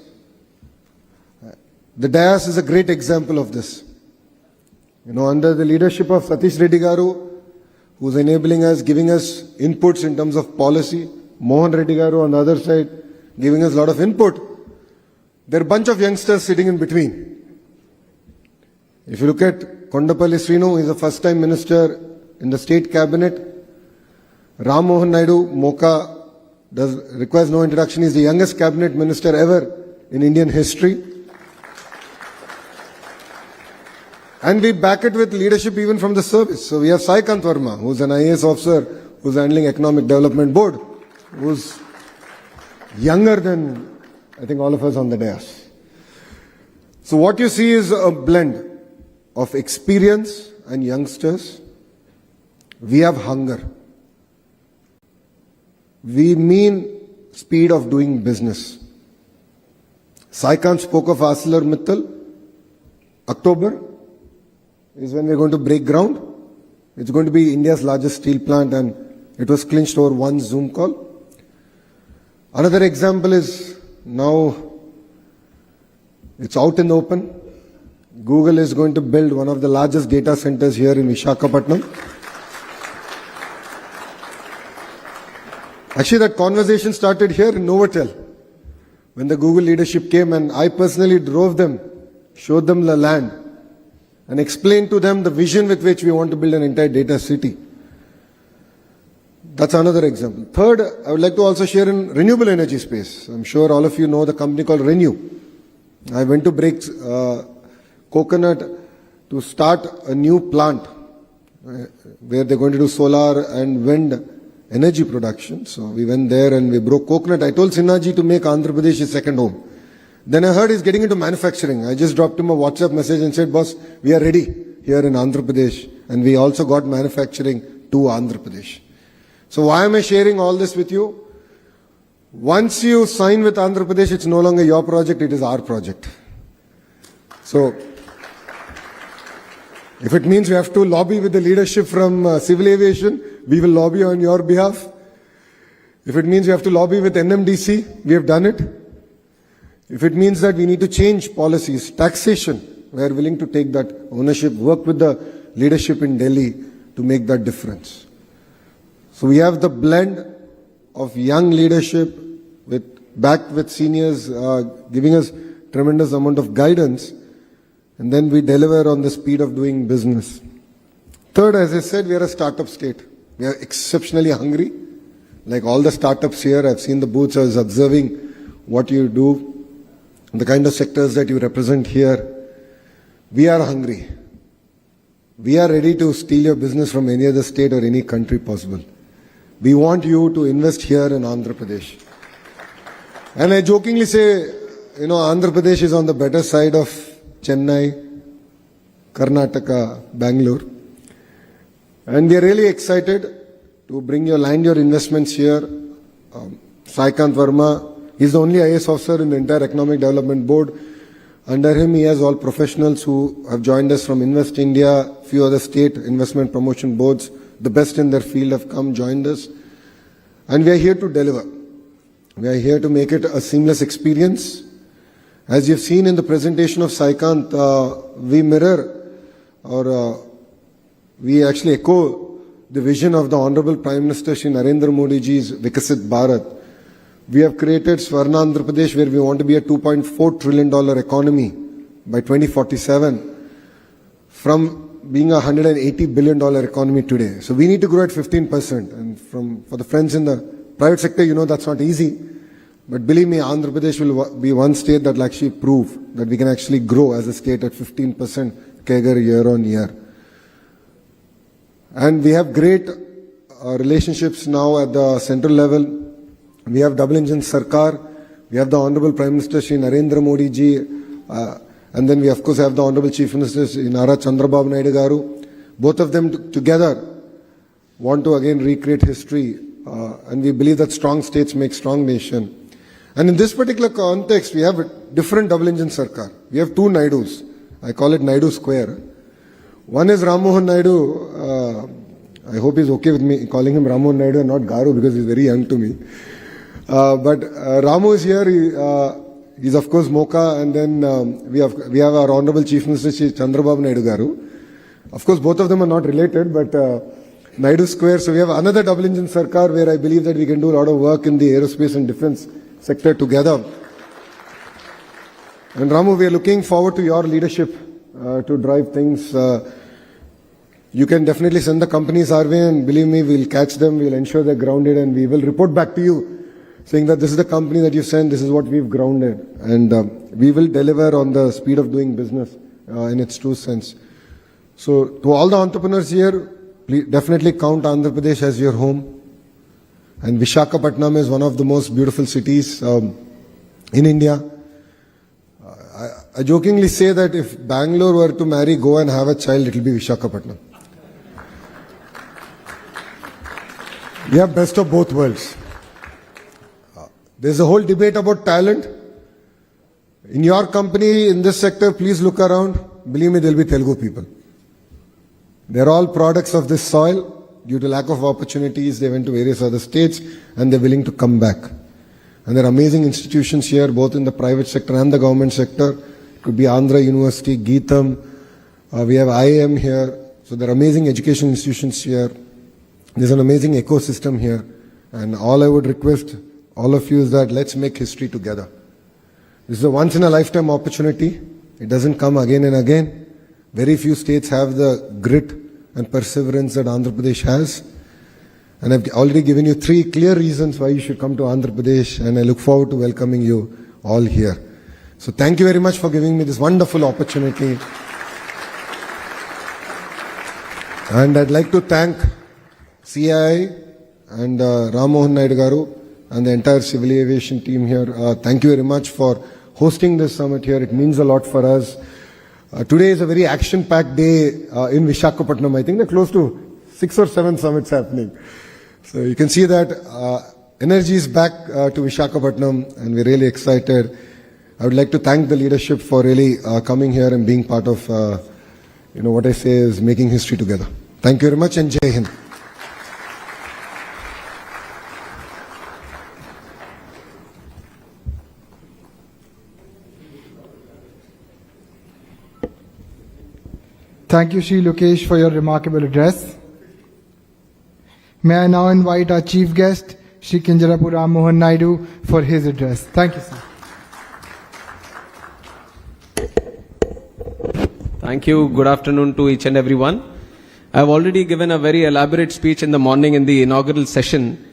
Speaker 6: The dais is a great example of this. You know, under the leadership of Satish Reddy Garu, who's enabling us, giving us inputs in terms of policy, Mohan Reddy Garu on the other side, giving us a lot of input. There are a bunch of youngsters sitting in between. If you look at Kondapalli Srinu, he's a first-time minister in the state cabinet. Ram Mohan Naidu, Moka, requires no introduction. He's the youngest cabinet minister ever in Indian history. And we back it with leadership even from the service. So we have Saikant Verma, who's an IAS officer, who's handling Economic Development Board, who's younger than, I think, all of us on the dais. So what you see is a blend of experience and youngsters. We have hunger. We mean speed of doing business. Saikant spoke of ArcelorMittal. October is when we're going to break ground. It's going to be India's largest steel plant, and it was clinched over one Zoom call. Another example is now it's out in the open. Google is going to build one of the largest data centers here in Visakhapatnam. Actually, that conversation started here in Novotel when the Google leadership came, and I personally drove them, showed them the land. and explain to them the vision with which we want to build an entire data city. That's another example. Third, I would like to also share in renewable energy space. I'm sure all of you know the company called Renew. I went to break coconut to start a new plant where they're going to do solar and wind energy production. So we went there and we broke coconut. I told Sinhaji to make Andhra Pradesh his second home. Then I heard he's getting into manufacturing. I just dropped him a WhatsApp message and said, boss, we are ready here in Andhra Pradesh. And we also got manufacturing to Andhra Pradesh. So why am I sharing all this with you? Once you sign with Andhra Pradesh, it's no longer your project, it is our project. So if it means we have to lobby with the leadership from civil aviation, we will lobby on your behalf. If it means we have to lobby with NMDC, we have done it. If it means that we need to change policies, taxation, we are willing to take that ownership, work with the leadership in Delhi to make that difference. So we have the blend of young leadership backed with seniors giving us tremendous amount of guidance, and then we deliver on the speed of doing business. Third, as I said, we are a startup state. We are exceptionally hungry. Like all the startups here, I've seen the booths, I was observing what you do, the kind of sectors that you represent here. We are hungry. We are ready to steal your business from any other state or any country possible. We want you to invest here in Andhra Pradesh. And I jokingly say, Andhra Pradesh is on the better side of Chennai, Karnataka, Bangalore. And we are really excited to bring land your investments here. Saikant Verma, he's the only IAS officer in the entire Economic Development Board. Under him, he has all professionals who have joined us from Invest India, few other state investment promotion boards. The best in their field have come, joined us. And we are here to deliver. We are here to make it a seamless experience. As you've seen in the presentation of Saikant, we mirror or we actually echo the vision of the Honorable Prime Minister Shri Narendra Modi ji's Vikasit Bharat. We have created Swarna Andhra Pradesh, where we want to be a $2.4 trillion economy by 2047 from being a $180 billion economy today. So we need to grow at 15%. And for the friends in the private sector, that's not easy. But believe me, Andhra Pradesh will be one state that will actually prove that we can actually grow as a state at 15% CAGR year on year. And we have great relationships now at the central level. We have double engine Sarkar. We have the Honorable Prime Minister Shri Narendra Modi ji. And then we of course have the Honorable Chief Minister Shri Nara Chandrababu Naidu Garu. Both of them together want to again recreate history. And we believe that strong states make strong nation. And in this particular context, we have a different double engine Sarkar. We have two Naidus. I call it Naidu Square. One is Ram Mohan Naidu. I hope he's okay with me calling him Ram Mohan Naidu and not Garu because he's very young to me. But Ramu is here. He's of course Mocha, and then we have our Honorable Chief Minister Shri Chandrababu Naidu Garu. Of course, both of them are not related, but Naidu Square. So we have another double engine Sarkar where I believe that we can do a lot of work in the aerospace and defense sector together. And Ramu, we are looking forward to your leadership to drive things. You can definitely send the companies our way, and believe me, we'll catch them, we'll ensure they're grounded, and we will report back to you saying that this is the company that you sent, this is what we've grounded. And we will deliver on the speed of doing business in its true sense. So to all the entrepreneurs here, please definitely count Andhra Pradesh as your home. And Visakhapatnam is one of the most beautiful cities in India. I jokingly say that if Bangalore were to marry Goa and have a child, it will be Visakhapatnam. We have best of both worlds. There's a whole debate about talent. In your company, in this sector, please look around. Believe me, there will be Telugu people. They're all products of this soil. Due to lack of opportunities, they went to various other states and they're willing to come back. And there are amazing institutions here, both in the private sector and the government sector. It could be Andhra University, Geetham. We have IIM here. So there are amazing education institutions here. There's an amazing ecosystem here. And all I would request all of you is that let's make history together. This is a once in a lifetime opportunity. It doesn't come again and again. Very few states have the grit and perseverance that Andhra Pradesh has. And I've already given you 3 clear reasons why you should come to Andhra Pradesh, and I look forward to welcoming you all here. So thank you very much for giving me this wonderful opportunity. And I'd like to thank CII and Ram Mohan Naidu Garu and the entire civil aviation team here. Thank you very much for hosting this summit here. It means a lot for us. Today is a very action-packed day in Visakhapatnam. I think there are close to 6 or 7 summits happening. So you can see that energy is back to Visakhapatnam, and we're really excited. I would like to thank the leadership for really coming here and being part of, what I say is making history together. Thank you very much, and Jai Hind.
Speaker 2: Thank you, Shri Lokesh, for your remarkable address. May I now invite our chief guest, Shri Kinjarapu Ram Mohan Naidu, for his address. Thank you, sir.
Speaker 7: Thank you. Good afternoon to each and everyone. I have already given a very elaborate speech in the morning in the inaugural session,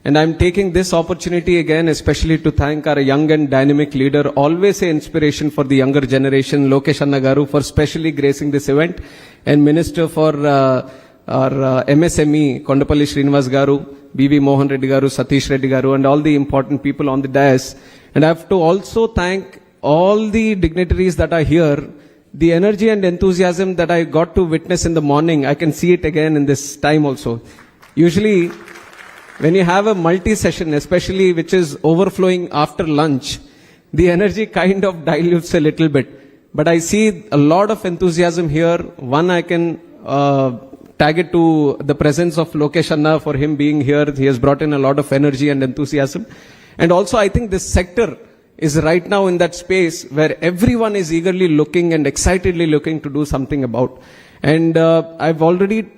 Speaker 7: and I am taking this opportunity again especially to thank our young and dynamic leader, always an inspiration for the younger generation, Lokesh Anna Garu, for specially gracing this event, and Minister for our MSME, Kondapalli Srinivas Garu, B.V. Mohan Reddy Garu, Satish Reddy Garu, and all the important people on the dais. And I have to also thank all the dignitaries that are here. The energy and enthusiasm that I got to witness in the morning, I can see it again in this time also. Usually, when you have a multi-session, especially which is overflowing after lunch, the energy kind of dilutes a little bit. But I see a lot of enthusiasm here. One, I can tag it to the presence of Lokesh Anna for him being here. He has brought in a lot of energy and enthusiasm. And also, I think this sector is right now in that space where everyone is eagerly looking and excitedly looking to do something about. And I've already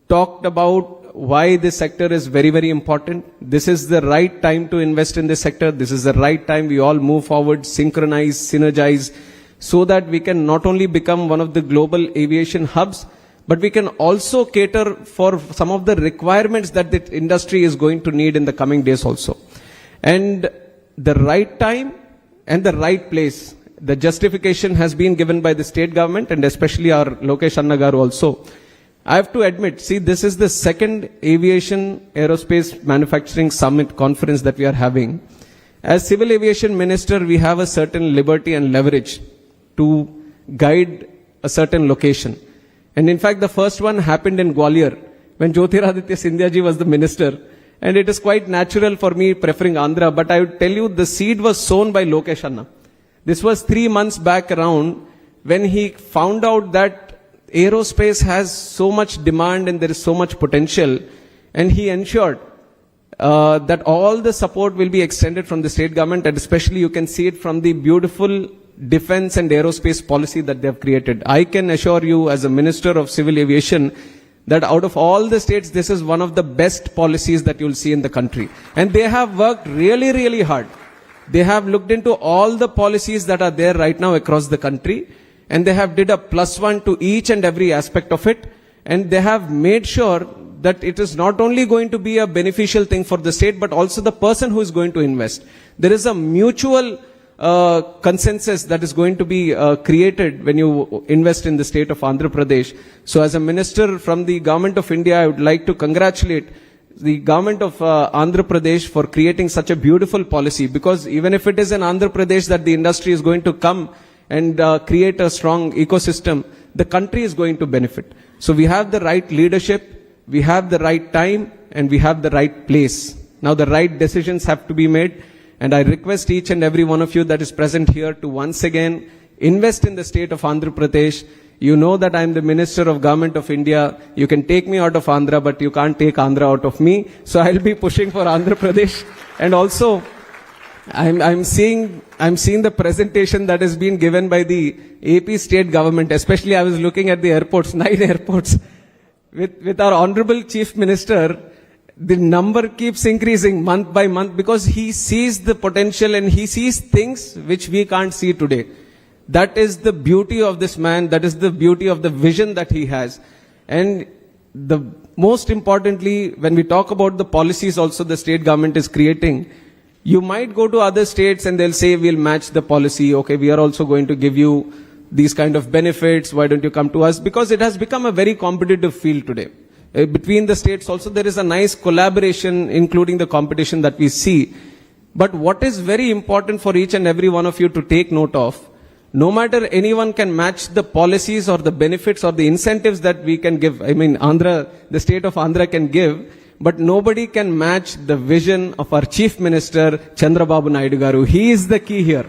Speaker 7: talked about why this sector is very, very important. This is the right time to invest in this sector. This is the right time we all move forward, synchronize, synergize, so that we can not only become one of the global aviation hubs, but we can also cater for some of the requirements that the industry is going to need in the coming days also. And the right time and the right place. The justification has been given by the state government and especially our Lokesh Anna Garu also. I have to admit, see, this is the second aviation aerospace manufacturing summit conference that we are having. As civil aviation minister, we have a certain liberty and leverage to guide a certain location. And in fact, the first one happened in Gwalior when Jyotiraditya Scindia ji was the minister. And it is quite natural for me preferring Andhra, but I would tell you the seed was sown by Lokesh Anna. This was 3 months back around when he found out that aerospace has so much demand and there is so much potential, and he ensured that all the support will be extended from the state government, and especially you can see it from the beautiful defense and aerospace policy that they have created. I can assure you as a Minister of Civil Aviation that out of all the states, this is one of the best policies that you'll see in the country. And they have worked really, really hard. They have looked into all the policies that are there right now across the country, and they have did a +1 to each and every aspect of it. And they have made sure that it is not only going to be a beneficial thing for the state, but also the person who is going to invest. There is a mutual consensus that is going to be created when you invest in the state of Andhra Pradesh. So as a minister from the government of India, I would like to congratulate the government of Andhra Pradesh for creating such a beautiful policy, because even if it is in Andhra Pradesh that the industry is going to come and create a strong ecosystem, the country is going to benefit. So we have the right leadership, we have the right time, and we have the right place. Now the right decisions have to be made. And I request each and every one of you that is present here to once again invest in the state of Andhra Pradesh. You know that I am the Minister of Government of India. You can take me out of Andhra, but you can't take Andhra out of me. So I'll be pushing for Andhra Pradesh. And also, I'm seeing the presentation that has been given by the AP state government. Especially I was looking at the airports, 9 airports. With our Honorable Chief Minister, the number keeps increasing month by month because he sees the potential and he sees things which we can't see today. That is the beauty of this man. That is the beauty of the vision that he has. And the most importantly, when we talk about the policies also the state government is creating, you might go to other states and they'll say, we'll match the policy. Okay, we are also going to give you these kind of benefits. Why don't you come to us? Because it has become a very competitive field today. Between the states also, there is a nice collaboration, including the competition that we see. But what is very important for each and every one of you to take note of, no matter anyone can match the policies or the benefits or the incentives that we can give. I mean, Andhra, the state of Andhra can give, but nobody can match the vision of our Chief Minister, Chandrababu Naidu Garu. He is the key here.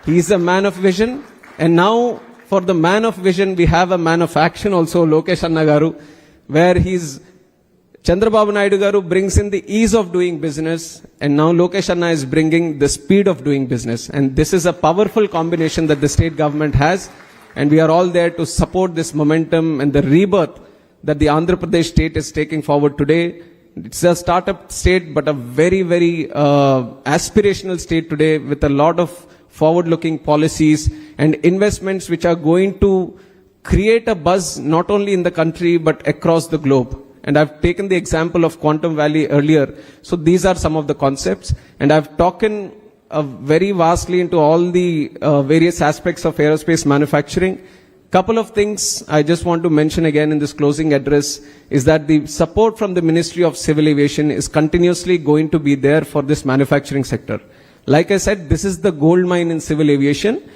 Speaker 7: He is a man of vision. And now, for the man of vision, we have a man of action also, Lokesh Anna Garu, where Chandrababu Naidu Garu brings in the ease of doing business, and now Lokesh Anna is bringing the speed of doing business. And this is a powerful combination that the state government has, and we are all there to support this momentum and the rebirth that the Andhra Pradesh state is taking forward today. It's a startup state, but a very, very aspirational state today with a lot of forward-looking policies and investments which are going to create a buzz not only in the country but across the globe. And I've taken the example of Quantum Valley earlier. So these are some of the concepts. And I've talked very vastly into all the various aspects of aerospace manufacturing. Couple of things I just want to mention again in this closing address is that the support from the Ministry of Civil Aviation is continuously going to be there for this manufacturing sector. Like I said, this is the gold mine in civil aviation.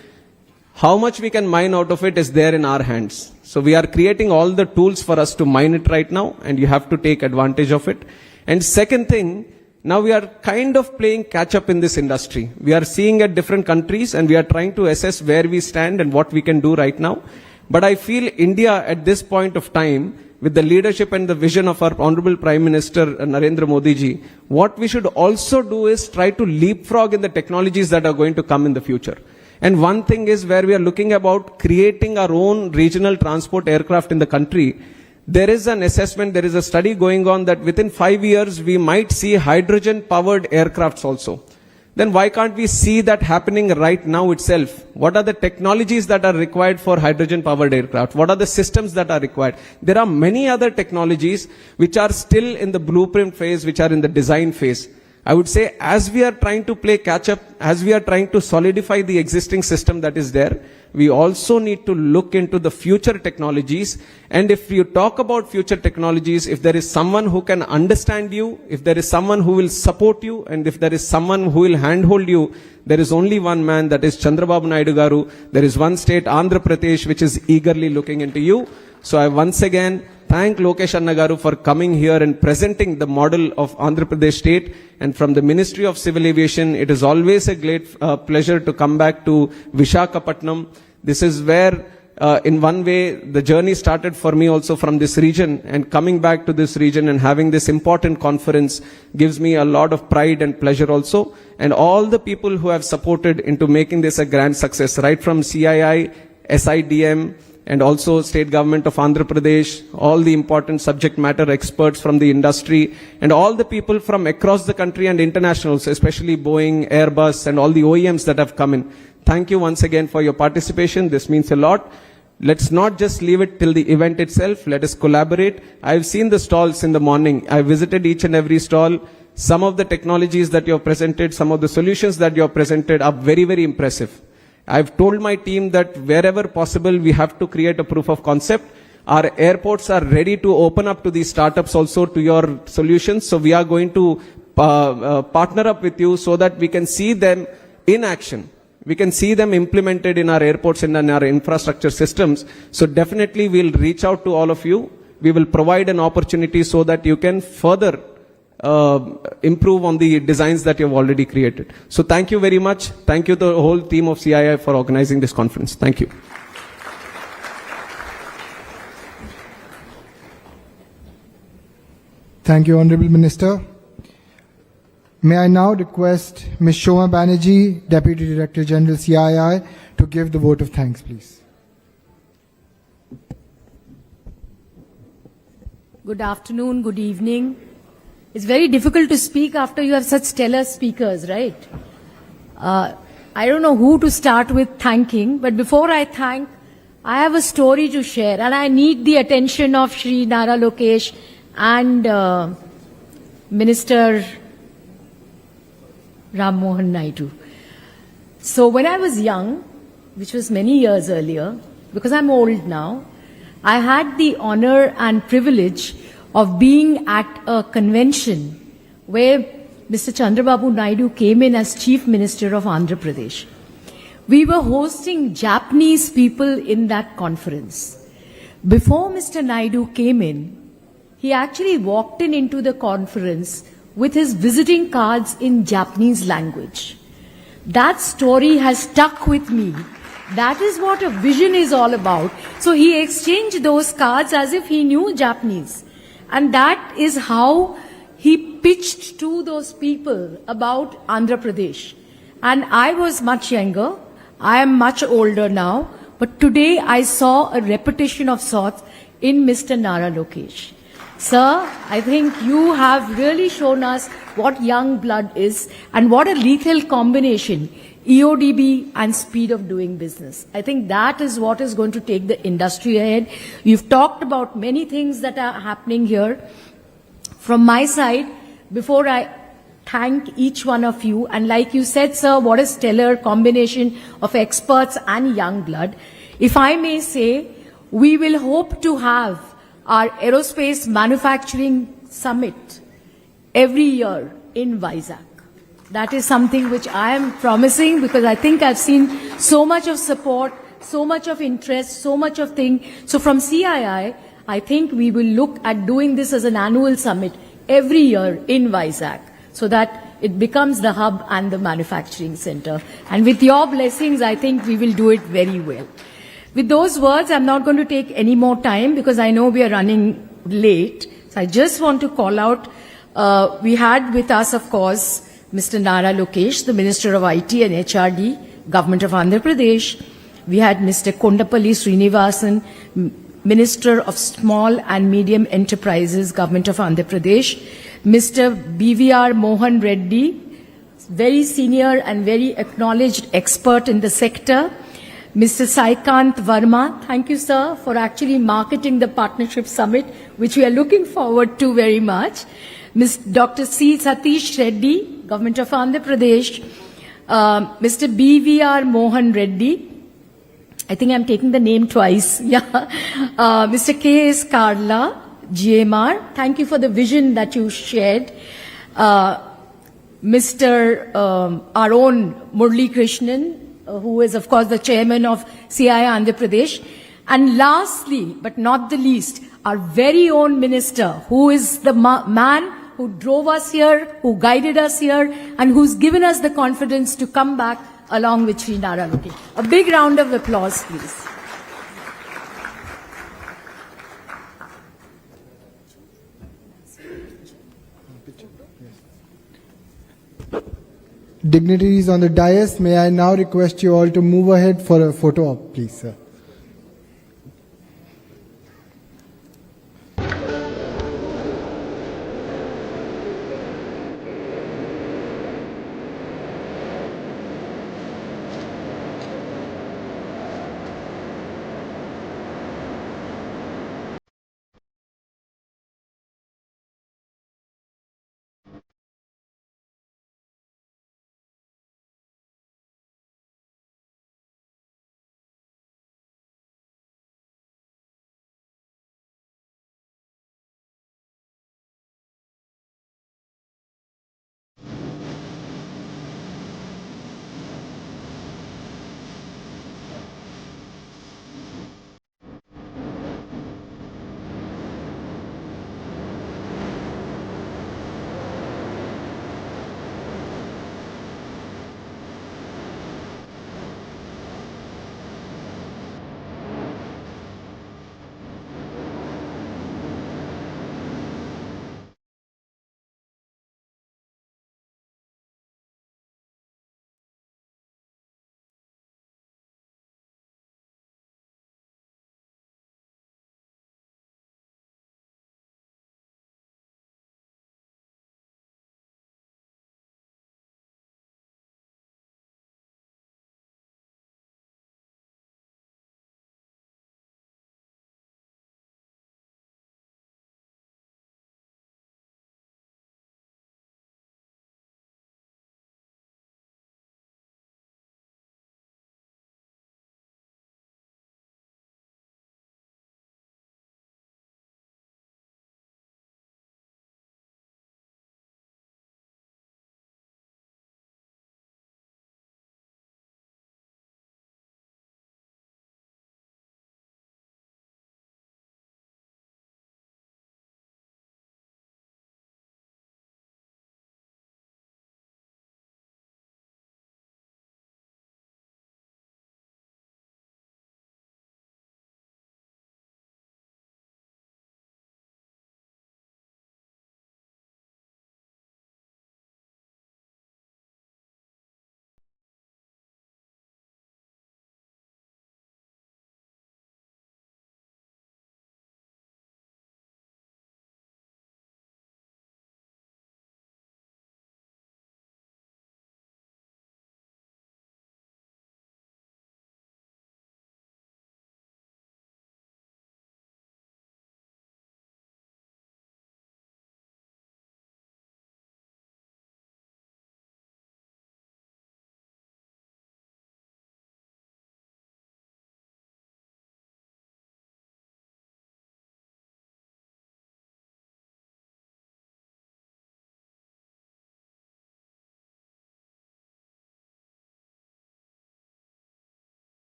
Speaker 7: How much we can mine out of it is there in our hands. So we are creating all the tools for us to mine it right now, and you have to take advantage of it. And second thing, now we are kind of playing catch up in this industry. We are seeing at different countries and we are trying to assess where we stand and what we can do right now. But I feel India at this point of time, with the leadership and the vision of our Honorable Prime Minister Narendra Modi ji, what we should also do is try to leapfrog in the technologies that are going to come in the future. And one thing is where we are looking about creating our own regional transport aircraft in the country. There is an assessment, there is a study going on that within 5 years we might see hydrogen powered aircrafts also. Then why can't we see that happening right now itself? What are the technologies that are required for hydrogen powered aircraft? What are the systems that are required? There are many other technologies which are still in the blueprint phase, which are in the design phase. I would say as we are trying to play catch up, as we are trying to solidify the existing system that is there, we also need to look into the future technologies. And if you talk about future technologies, if there is someone who can understand you, if there is someone who will support you, and if there is someone who will handhold you, there is only one man, that is Chandrababu Naidu Garu. There is one state, Andhra Pradesh, which is eagerly looking into you. So I once again thank Lokesh Anna Garu for coming here and presenting the model of Andhra Pradesh state. And from the Ministry of Civil Aviation, it is always a great pleasure to come back to Visakhapatnam. This is where, in one way, the journey started for me also from this region. And coming back to this region and having this important conference gives me a lot of pride and pleasure also. And all the people who have supported into making this a grand success, right from CII, SIDM, and also state government of Andhra Pradesh, all the important subject matter experts from the industry, and all the people from across the country and internationals, especially Boeing, Airbus, and all the OEMs that have come in. Thank you once again for your participation. This means a lot. Let's not just leave it till the event itself. Let us collaborate. I've seen the stalls in the morning. I visited each and every stall. Some of the technologies that you have presented, some of the solutions that you have presented are very, very impressive. I've told my team that wherever possible, we have to create a proof of concept. Our airports are ready to open up to these startups also to your solutions. So we are going to partner up with you so that we can see them in action. We can see them implemented in our airports and in our infrastructure systems. So definitely we'll reach out to all of you. We will provide an opportunity so that you can further improve on the designs that you have already created. So thank you very much. Thank you to the whole team of CII for organizing this conference. Thank you.
Speaker 2: Thank you, Honorable Minister. May I now request Ms. Shoma Banerjee, Deputy Director General CII, to give the vote of thanks, please.
Speaker 8: Good afternoon, good evening. It's very difficult to speak after you have such stellar speakers, right? I don't know who to start with thanking, but before I thank, I have a story to share, and I need the attention of Shri Nara Lokesh and Minister Ram Mohan Naidu. So when I was young, which was many years earlier, because I'm old now, I had the honor and privilege of being at a convention where Mr. Chandrababu Naidu came in as Chief Minister of Andhra Pradesh. We were hosting Japanese people in that conference. Before Mr. Naidu came in, he actually walked into the conference with his visiting cards in Japanese language. That story has stuck with me. That is what a vision is all about. So he exchanged those cards as if he knew Japanese. And that is how he pitched to those people about Andhra Pradesh. And I was much younger. I am much older now. But today I saw a repetition of sorts in Mr. Nara Lokesh. Sir, I think you have really shown us what young blood is and what a lethal combination, EODB and speed of doing business. I think that is what is going to take the industry ahead. You've talked about many things that are happening here. From my side, before I thank each one of you, and like you said, sir, what a stellar combination of experts and young blood. If I may say, we will hope to have our Aerospace Manufacturing Summit every year in Vizag. That is something which I am promising, because I think I've seen so much of support, so much of interest, so much of thing. So from CII, I think we will look at doing this as an annual summit every year in Vizag, so that it becomes the hub and the manufacturing center. And with your blessings, I think we will do it very well. With those words, I'm not going to take any more time because I know we are running late. So I just want to call out, we had with us, of course, Mr. Nara Lokesh, the Minister of IT and HRD, Government of Andhra Pradesh. We had Mr. Kondapalli Srinivasan, Minister of Small and Medium Enterprises, Government of Andhra Pradesh. Mr. BVR Mohan Reddy, very senior and very acknowledged expert in the sector. Mr. Saikant Verma, thank you, sir, for actually marketing the Partnership Summit, which we are looking forward to very much. Dr. C. Satish Reddy, Government of Andhra Pradesh. Mr. BVR Mohan Reddy, I think I'm taking the name twice. Yeah. Mr. K.S. Karla, GMR, thank you for the vision that you shared. Mr. Our own Murli Krishnan, who is, of course, the chairman of CII Andhra Pradesh. And lastly, but not the least, our very own minister, who is the man who drove us here, who guided us here, and who's given us the confidence to come back along with Sri Nara Lokesh. A big round of applause, please.
Speaker 2: Dignitaries on the dais, may I now request you all to move ahead for a photo op, please, sir.